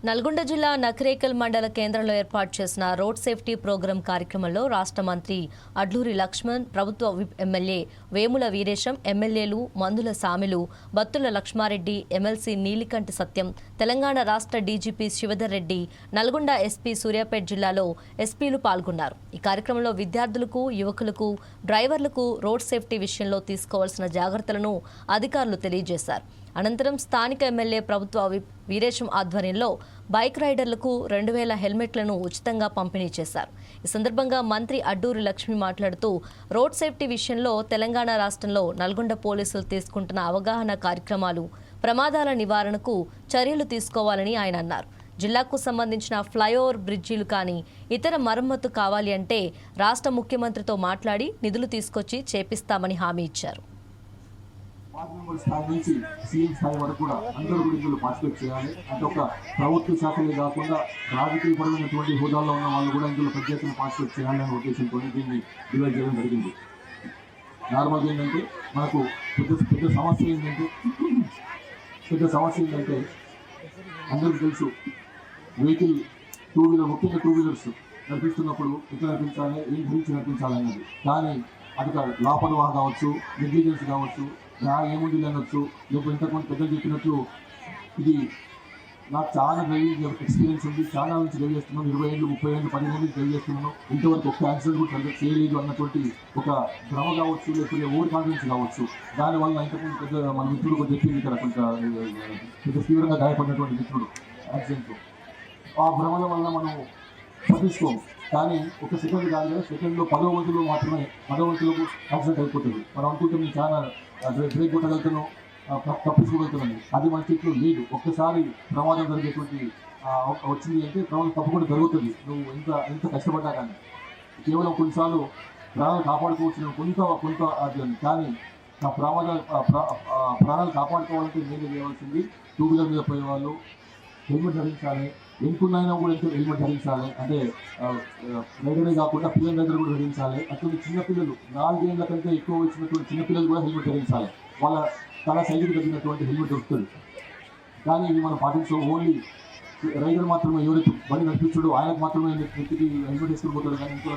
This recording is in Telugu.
నల్గొండ జిల్లా నకరేకల్ మండల కేంద్రంలో ఏర్పాటు చేసిన రోడ్ సేఫ్టీ ప్రోగ్రాం కార్యక్రమంలో రాష్ట్ర మంత్రి అడ్లూరి లక్ష్మణ్, ప్రభుత్వ విప్ ఎమ్మెల్యే వేముల వీరేశం, ఎమ్మెల్యేలు మందుల సామిలు, బత్తుల లక్ష్మారెడ్డి, ఎమ్మెల్సీ నీలికంటి సత్యం, తెలంగాణ రాష్ట్ర డీజీపీ శివధర్ రెడ్డి, నల్గొండ ఎస్పీ సూర్యాపేట జిల్లాలో ఎస్పీలు పాల్గొన్నారు. ఈ కార్యక్రమంలో విద్యార్థులకు, యువకులకు, డ్రైవర్లకు రోడ్ సేఫ్టీ విషయంలో తీసుకోవాల్సిన జాగ్రత్తలను అధికారులు తెలియజేశారు. అనంతరం స్థానిక ఎమ్మెల్యే ప్రభుత్వ విప్ వీరేశం ఆధ్వర్యంలో బైక్ రైడర్లకు 2000 హెల్మెట్లను ఉచితంగా పంపిణీ చేశారు. ఈ సందర్భంగా మంత్రి అడ్డూరి లక్ష్మి మాట్లాడుతూ రోడ్ సేఫ్టీ విషయంలో తెలంగాణ రాష్ట్రంలో నల్గొండ పోలీసులు తీసుకుంటున్న అవగాహన కార్యక్రమాలు, ప్రమాదాల నివారణకు చర్యలు తీసుకోవాలని ఆయన అన్నారు. జిల్లాకు సంబంధించిన ఫ్లైఓవర్ బ్రిడ్జీలు కానీ ఇతర మరమ్మతు కావాలి అంటే రాష్ట్ర ముఖ్యమంత్రితో మాట్లాడి నిధులు తీసుకొచ్చి చేపిస్తామని హామీ ఇచ్చారు. స్థాయి నుంచి సీఎం స్థాయి వరకు కూడా అందరూ కూడా ఇందులో పార్టిసిపేట్ చేయాలి. అంటే ఒక ప్రభుత్వ శాఖలే కాకుండా రాజకీయపరమైనటువంటి హోదాల్లో ఉన్న వాళ్ళు కూడా ఇందులో ప్రత్యేకంగా పార్టిసిపేట్ చేయాలనే ఉద్దేశంతో దీన్ని డివైడ్ చేయడం జరిగింది. నార్మల్గా ఏంటంటే మనకు పెద్ద సమస్య ఏంటంటే అందరికీ తెలుసు, వెహికల్ టూ వీలర్, ముఖ్యంగా టూ వీలర్స్ నడిపిస్తున్నప్పుడు ఎట్లా నడిపించాలి, ఏం గురించి నడిపించాలి అన్నది. కానీ అది లాపరవాహ కావచ్చు, నెగ్లిజెన్స్ కావచ్చు, ఏముంది అనొచ్చు, లేకపోతే ఇంతకుముందు పెద్దలు చెప్పినట్లు ఇది నాకు చాలా డ్రైవింగ్ ఎక్స్పీరియన్స్ ఉంది, చాలా నుంచి డ్రైవ్ చేస్తున్నాను, 20 ఏళ్ళు 30 ఏళ్ళు 10 ఏళ్ళు డ్రైవ్ చేస్తున్నాను, ఇంతవరకు ఒక యాక్సిడెంట్ కూడా కండక్ట్ చేయలేదు అన్నటువంటి ఒక భ్రమ కావచ్చు, లేకపోతే ఓవర్ కాన్ఫిడెన్స్ కావచ్చు. దానివల్ల ఇంతకుముందు పెద్ద మన మిత్రుడు కూడా చెప్పింది ఇక్కడ కొంత తీవ్రంగా గాయపడినటువంటి మిత్రుడు యాక్సిడెంట్లో. ఆ భ్రమల వల్ల మనం పట్టించుకోము. కానీ ఒక సెకండ్ కాదు కదా, సెకండ్లో 10వ వంతులో మాత్రమే 10వ వంతులకు యాక్సిడెంట్ అయిపోతుంది. మనం అనుకుంటే మేము చాలా బ్రేక్ కొట్టగలుగుతున్నాం, తప్పించుకోగలుగుతున్నాం. అది మన చేతిలో లేదు. ఒక్కసారి ప్రమాదం జరిగేటువంటి వచ్చింది అంటే ప్రమాదం తప్పకుండా జరుగుతుంది. నువ్వు ఎంత కష్టపడ్డా కానీ కేవలం కొన్నిసార్లు ప్రాణాలు కాపాడుకోవచ్చు, కొంత అది. కానీ ఆ ప్రాణాలు కాపాడుకోవాలంటే నేను చేయవలసింది టూ వీలర్ మీద పోయేవాళ్ళు హెల్మెట్ ధరించాలి. ఎంకున్నైనా కూడా హెల్మెట్ ధరించాలి. అంటే రైడరే కాకుండా పిల్లల దగ్గర కూడా ధరించాలి. అటువంటి చిన్నపిల్లలు 4 ఏళ్ల కంటే ఎక్కువ వచ్చినటువంటి చిన్నపిల్లలు కూడా హెల్మెట్ ధరించాలి. వాళ్ళ తల సైజుకు తగ్గినటువంటి హెల్మెట్ దొరుకుతుంది. కానీ ఇవి మనం పాటించడం ఓన్లీ రైడర్ మాత్రమే, ఎవరైతే బండి నడిపించాడో ఆయనకు మాత్రమే నెత్తికి హెల్మెట్ వేసుకుని పోతాడు, కానీ ఇంకో